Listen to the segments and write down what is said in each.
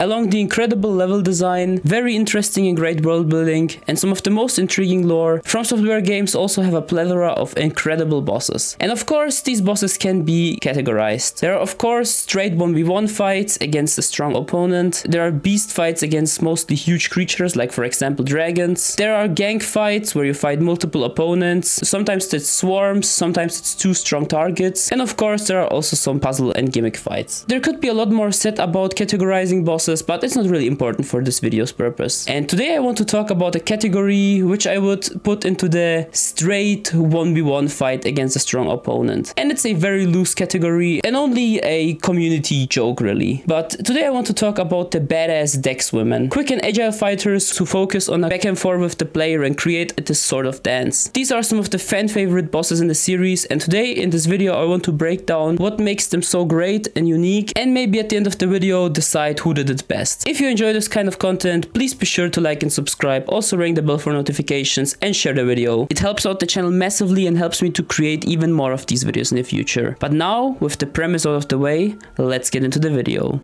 Along the incredible level design, very interesting and great world building, and some of the most intriguing lore, From Software games also have a plethora of incredible bosses. And of course, these bosses can be categorized. There are of course straight 1v1 fights against a strong opponent. There are beast fights against mostly huge creatures, like for example dragons. There are gang fights where you fight multiple opponents. Sometimes it's swarms, sometimes it's two strong targets. And of course there are also some puzzle and gimmick fights. There could be a lot more said about categorizing bosses, but it's not really important for this video's purpose. And today I want to talk about a category which I would put into the straight 1v1 fight against a strong opponent. And it's a very loose category and only a community joke really. But today I want to talk about the badass Dex women. Quick and agile fighters who focus on a back and forth with the player and create this sort of dance. These are some of the fan favorite bosses in the series, and today in this video I want to break down what makes them so great and unique, and maybe at the end of the video decide who did it best. If you enjoy this kind of content, please be sure to like and subscribe, also ring the bell for notifications and share the video. It helps out the channel massively and helps me to create even more of these videos in the future. But now, with the premise out of the way, let's get into the video.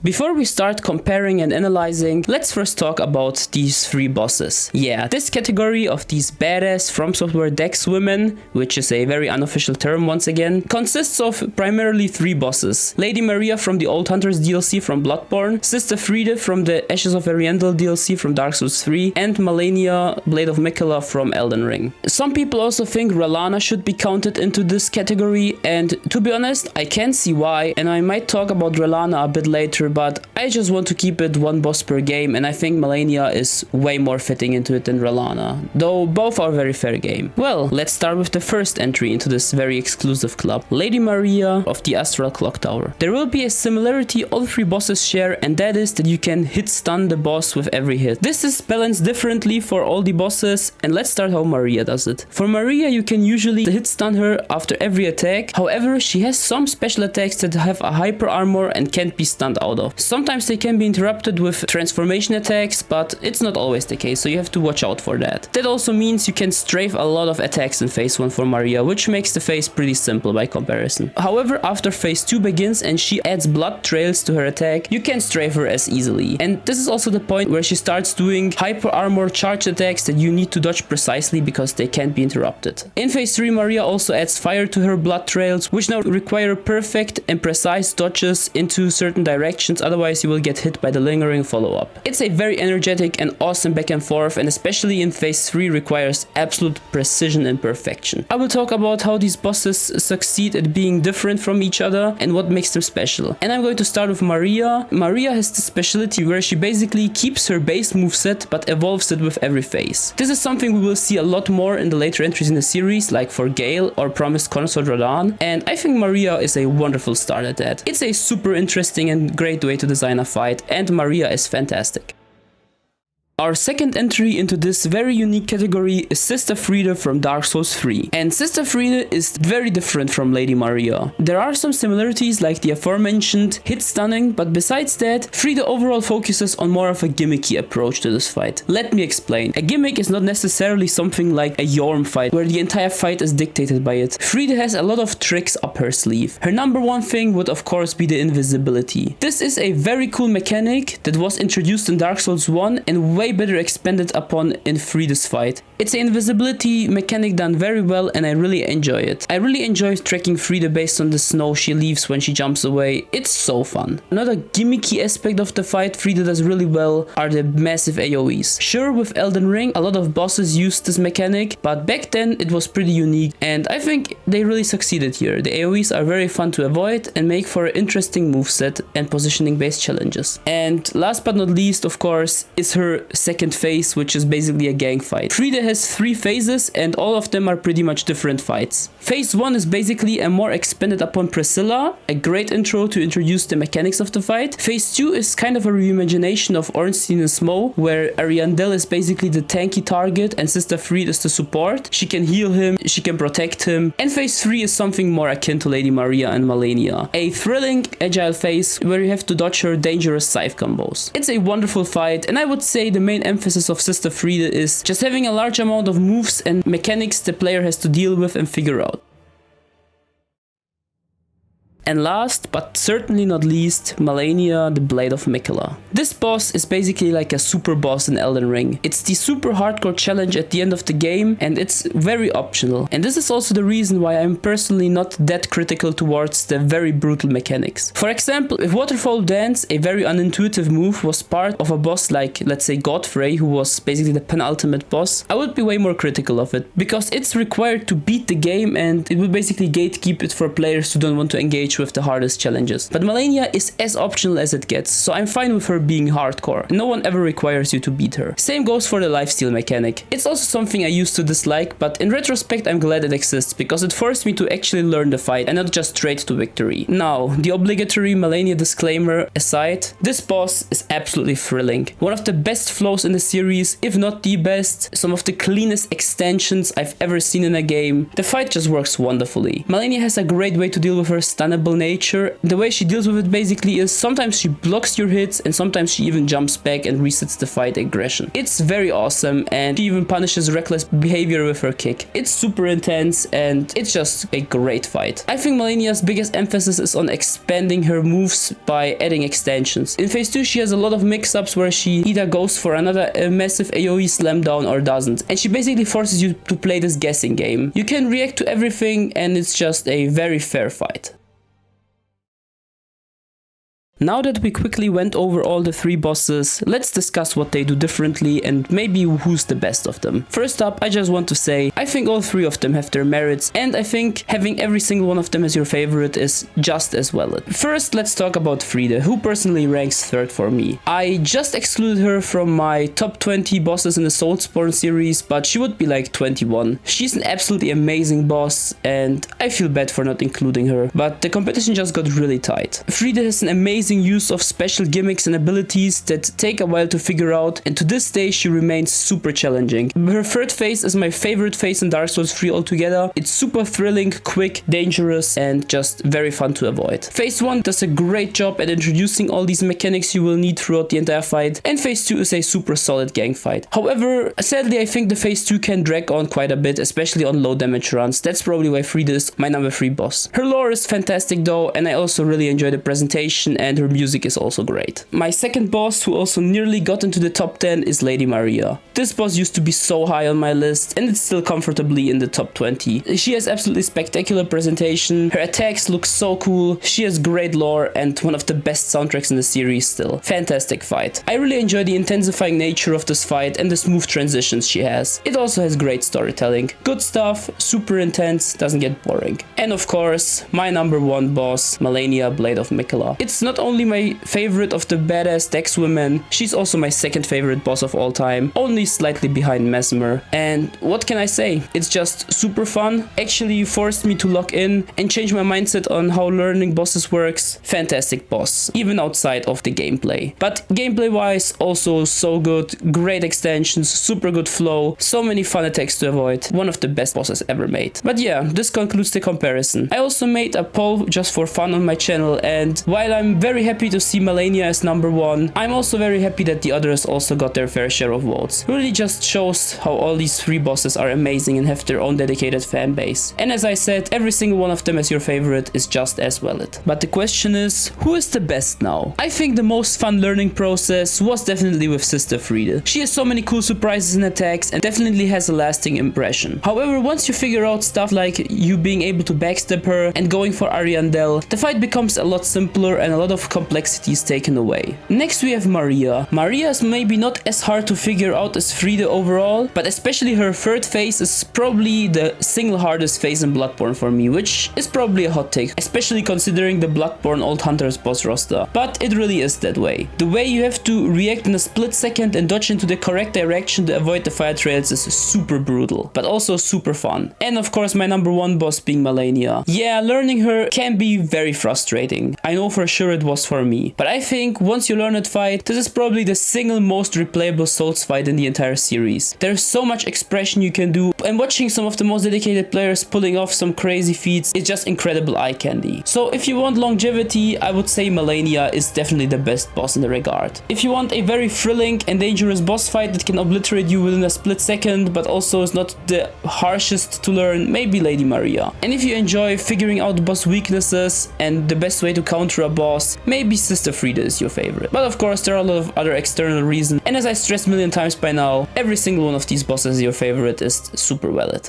Before we start comparing and analyzing, let's first talk about these three bosses. Yeah, this category of these badass From Software Dex women, which is a very unofficial term once again, consists of primarily three bosses. Lady Maria from the Old Hunters DLC from Bloodborne, Sister Friede from the Ashes of Ariandel DLC from Dark Souls 3, and Malenia, Blade of Miquella from Elden Ring. Some people also think Rellana should be counted into this category, and to be honest, I can see why, and I might talk about Rellana a bit later, but I just want to keep it one boss per game, and I think Malenia is way more fitting into it than Rellana, though both are very fair game. Well, let's start with the first entry into this very exclusive club, Lady Maria of the Astral Clock Tower. There will be a similarity all three bosses share, and that is that you can hit stun the boss with every hit. This is balanced differently for all the bosses, and let's start how Maria does it. For Maria, you can usually hit stun her after every attack. However, she has some special attacks that have a hyper armor and can't be stunned out of. Sometimes they can be interrupted with transformation attacks, but it's not always the case, so you have to watch out for that. That also means you can strafe a lot of attacks in phase 1 for Maria, which makes the phase pretty simple by comparison. However, after phase 2 begins and she adds blood trails to her attack, you can't strafe her as easily. And this is also the point where she starts doing hyper armor charge attacks that you need to dodge precisely because they can't be interrupted. In phase 3, Maria also adds fire to her blood trails, which now require perfect and precise dodges into certain directions, otherwise you will get hit by the lingering follow-up. It's a very energetic and awesome back and forth, and especially in phase 3 requires absolute precision and perfection. I will talk about how these bosses succeed at being different from each other and what makes them special. And I'm going to start with Maria. Maria has the specialty where she basically keeps her base moveset but evolves it with every phase. This is something we will see a lot more in the later entries in the series, like for Gale or Promised Consort Radahn, and I think Maria is a wonderful start at that. It's a super interesting and great way to design a fight, and Maria is fantastic. Our second entry into this very unique category is Sister Friede from Dark Souls 3. And Sister Friede is very different from Lady Maria. There are some similarities like the aforementioned hit stunning, but besides that, Friede overall focuses on more of a gimmicky approach to this fight. Let me explain. A gimmick is not necessarily something like a Yorm fight, where the entire fight is dictated by it. Friede has a lot of tricks up her sleeve. Her number one thing would of course be the invisibility. This is a very cool mechanic that was introduced in Dark Souls 1 and way better expanded upon in Friede's fight. It's an invisibility mechanic done very well, and I really enjoy it. I really enjoy tracking Friede based on the snow she leaves when she jumps away. It's so fun. Another gimmicky aspect of the fight Friede does really well are the massive AoEs. Sure, with Elden Ring a lot of bosses used this mechanic, but back then it was pretty unique, and I think they really succeeded here. The AoEs are very fun to avoid and make for an interesting moveset and positioning based challenges. And last but not least, of course, is her second phase, which is basically a gang fight. Friede has 3 phases and all of them are pretty much different fights. Phase 1 is basically a more expanded upon Priscilla, a great intro to introduce the mechanics of the fight. Phase 2 is kind of a reimagination of Ornstein and Smough, where Ariandel is basically the tanky target and Sister Friede is the support. She can heal him, she can protect him. And phase 3 is something more akin to Lady Maria and Malenia. A thrilling, agile phase where you have to dodge her dangerous scythe combos. It's a wonderful fight, and I would say the main emphasis of Sister Friede is just having a large amount of moves and mechanics the player has to deal with and figure out. And last, but certainly not least, Malenia, the Blade of Miquella. This boss is basically like a super boss in Elden Ring. It's the super hardcore challenge at the end of the game, and it's very optional. And this is also the reason why I'm personally not that critical towards the very brutal mechanics. For example, if Waterfall Dance, a very unintuitive move, was part of a boss like, let's say, Godfrey, who was basically the penultimate boss, I would be way more critical of it, because it's required to beat the game and it would basically gatekeep it for players who don't want to engage with the hardest challenges. But Malenia is as optional as it gets, so I'm fine with her being hardcore. No one ever requires you to beat her. Same goes for the lifesteal mechanic. It's also something I used to dislike, but in retrospect I'm glad it exists, because it forced me to actually learn the fight and not just straight to victory. Now, the obligatory Malenia disclaimer aside, this boss is absolutely thrilling. One of the best flows in the series, if not the best, some of the cleanest extensions I've ever seen in a game. The fight just works wonderfully. Malenia has a great way to deal with her stunnable nature. The way she deals with it basically is sometimes she blocks your hits and sometimes she even jumps back and resets the fight aggression. It's very awesome, and she even punishes reckless behavior with her kick. It's super intense and it's just a great fight. I think Malenia's biggest emphasis is on expanding her moves by adding extensions. In phase 2 she has a lot of mix-ups where she either goes for another massive AoE slam down or doesn't, and she basically forces you to play this guessing game. You can react to everything and it's just a very fair fight. Now that we quickly went over all the 3 bosses, let's discuss what they do differently and maybe who's the best of them. First up, I just want to say, I think all 3 of them have their merits, and I think having every single one of them as your favorite is just as valid. First, let's talk about Frida, who personally ranks 3rd for me. I just excluded her from my top 20 bosses in the Soulsborne series, but she would be like 21. She's an absolutely amazing boss, and I feel bad for not including her, but the competition just got really tight. Frida has an amazing use of special gimmicks and abilities that take a while to figure out, and to this day she remains super challenging. Her 3rd phase is my favorite phase in Dark Souls 3 altogether. It's super thrilling, quick, dangerous, and just very fun to avoid. Phase 1 does a great job at introducing all these mechanics you will need throughout the entire fight, and phase 2 is a super solid gang fight. However, sadly I think the phase 2 can drag on quite a bit, especially on low damage runs. That's probably why Frida is my number 3 boss. Her lore is fantastic though, and I also really enjoy the presentation, and her music is also great. My second boss, who also nearly got into the top 10, is Lady Maria. This boss used to be so high on my list, and it's still comfortably in the top 20. She has absolutely spectacular presentation, her attacks look so cool, she has great lore, and one of the best soundtracks in the series still. Fantastic fight. I really enjoy the intensifying nature of this fight and the smooth transitions she has. It also has great storytelling. Good stuff, super intense, doesn't get boring. And of course, my number 1 boss, Malenia, Blade of Miquella. It's not only my favorite of the badass Dex women, she's also my 2nd favorite boss of all time, only slightly behind Mesmer. And what can I say? It's just super fun, actually forced me to lock in and change my mindset on how learning bosses works. Fantastic boss, even outside of the gameplay. But gameplay wise, also so good, great extensions, super good flow, so many fun attacks to avoid, one of the best bosses ever made. But yeah, this concludes the comparison. I also made a poll just for fun on my channel, and while I'm very happy to see Malenia as number 1, I'm also very happy that the others also got their fair share of votes. It really just shows how all these 3 bosses are amazing and have their own dedicated fan base. And as I said, every single one of them as your favorite is just as valid. But the question is, who is the best now? I think the most fun learning process was definitely with Sister Frida. She has so many cool surprises and attacks and definitely has a lasting impression. However, once you figure out stuff like you being able to backstab her and going for Ariandel, the fight becomes a lot simpler and a lot of complexity is taken away. Next we have Maria. Maria is maybe not as hard to figure out as Frida overall, but especially her 3rd phase is probably the single hardest phase in Bloodborne for me, which is probably a hot take, especially considering the Bloodborne Old Hunters boss roster. But it really is that way. The way you have to react in a split second and dodge into the correct direction to avoid the fire trails is super brutal, but also super fun. And of course my number 1 boss being Malenia. Yeah, learning her can be very frustrating. I know for sure it was boss for me. But I think once you learn that fight, this is probably the single most replayable Souls fight in the entire series. There's so much expression you can do, and watching some of the most dedicated players pulling off some crazy feats is just incredible eye candy. So if you want longevity, I would say Malenia is definitely the best boss in the regard. If you want a very thrilling and dangerous boss fight that can obliterate you within a split second, but also is not the harshest to learn, maybe Lady Maria. And if you enjoy figuring out boss weaknesses and the best way to counter a boss, maybe Sister Frieda is your favorite. But of course, there are a lot of other external reasons, and as I stressed a million times by now, every single one of these bosses your favorite is super valid.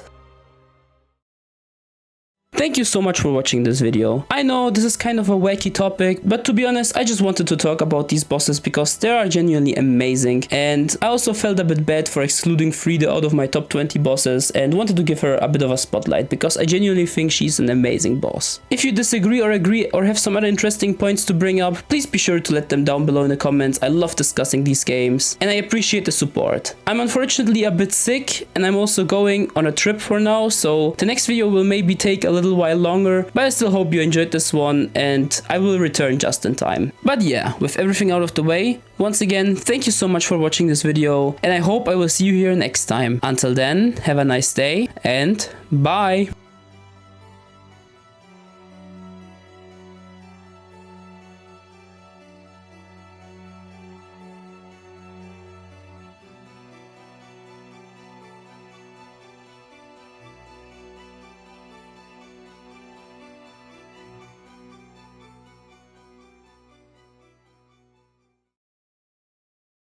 Thank you so much for watching this video. I know this is kind of a wacky topic, but to be honest, I just wanted to talk about these bosses because they are genuinely amazing, and I also felt a bit bad for excluding Frieda out of my top 20 bosses and wanted to give her a bit of a spotlight because I genuinely think she's an amazing boss. If you disagree or agree or have some other interesting points to bring up, please be sure to let them down below in the comments. I love discussing these games and I appreciate the support. I'm unfortunately a bit sick and I'm also going on a trip for now, so the next video will maybe take a little while longer, but I still hope you enjoyed this one and I will return just in time. But yeah, with everything out of the way, once again, thank you so much for watching this video and I hope I will see you here next time. Until then, have a nice day and bye!